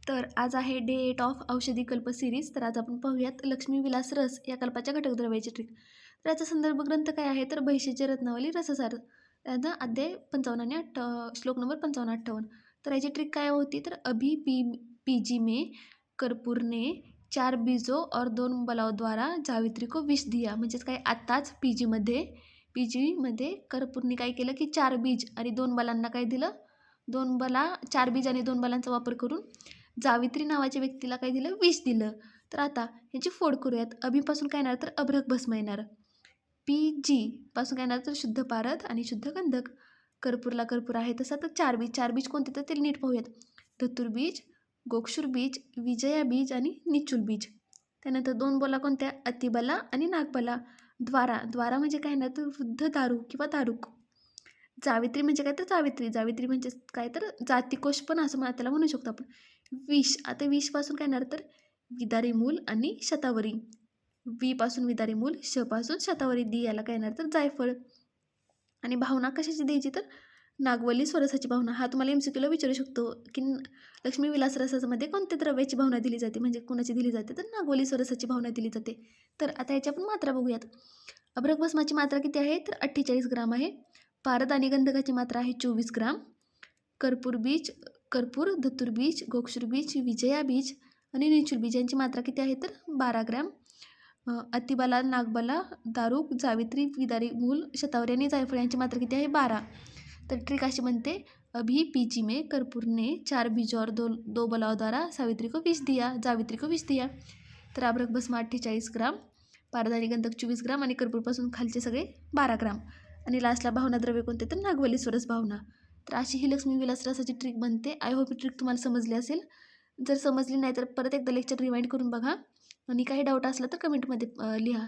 तर आज आहे डे 8 ऑफ औषधी कल्प सिरीज. तर आज आपण पाहूयात लक्ष्मी विलास रस या कल्पाच्या घटक द्रव्याची ट्रिक. तर याचा संदर्भ ग्रंथ काय आहे तर बहिषेचे रत्नावली रससार, त्याचा अध्याय 55 आणि श्लोक नंबर 55-58. तर याची ट्रिक काय होती तर अभी पीजी में कर्पूर ने 4 बीजों और 2 बलाओं द्वारा जावित्री को विष दिया. म्हणजेच काय, आत्ताच पीजीमध्ये कर्पूरने काय केलं की 4 बीज आणि 2 बलांना काय दिलं, 4 बीज आणि 2 बलांचा वापर करून जावित्री नावाच्या व्यक्तीला काय दिलं, विष दिलं. तर आता ह्याची फोड करूयात. अभिपासून काय येणार तर अभ्रक भस्म येणार. पी जी पासून काय येणार तर शुद्ध पारद आणि शुद्ध गंधक. कर्पूरला कर्पूर आहे तसा तर 4 बीज कोणते तर ते नीट पाहूयात. धतुर बीज, गोक्षूर बीज, विजया बीज आणि निचूल बीज. त्यानंतर 2 बोला कोणत्या, अतिबला आणि नागबला. द्वारा म्हणजे काय येणार तर वृद्ध दारू किंवा दारुक. जावित्री म्हणजे काय तर जावित्री म्हणजे काय तर जातिकोश पण असं त्याला म्हणू शकतो आपण. विष, आता विषपासून काय येणार तर विदारी मूल आणि शतावरी. पासून विदारी मूल, पासून शतावरी, दी याला काय येणार तर जायफळ. आणि भावना कशाची द्यायची तर नागवली स्वरसाची भावना. हा तुम्हाला MCQला विचारू शकतो की लक्ष्मी विलास रसामध्ये कोणत्या द्रव्याची भावना दिली जाते, म्हणजे कोणाची दिली जाते तर नागवली स्वरसाची भावना दिली जाते. तर आता ह्याची आपण मात्रा बघूयात. अभ्रक भस्माची मात्रा किती आहे तर 48 ग्राम आहे. पारद आणि गंधकाची मात्रा आहे 24 ग्राम. कर्पूर, धतुर बीज, गोक्षूर बीज, विजया बीज आणि निचूल बीज यांची मात्रा किती आहे तर 12 ग्रॅम. अतिबला, नागबला, दारूक, जावित्री, विदारी मूल, शतावरी आणि जायफळ यांची मात्रा किती आहे 12. तर ट्रिक अशी म्हणते, अभी पीजी में कर्पूर ने 4 बीजों और 2 बलाओं द्वारा जावित्री को विष दिया. तर अभ्रक भस्म 48 ग्राम, पारद आणि गंधक 24 ग्राम आणि कर्पूरपासून खालचे सगळे 12 ग्राम. आणि लास्टला भावना द्रव्य कोणते तर नागवली स्वरस भावना. तर अशी ही लक्ष्मी विलास रसाची ट्रिक बनते. आय होप ही ट्रिक तुम्हाला समजली असेल. जर समजली नाही तर परत एकदा लेक्चर रिवाइंड करून बघा आणि काही डाऊट असला तर कमेंटमध्ये लिहा.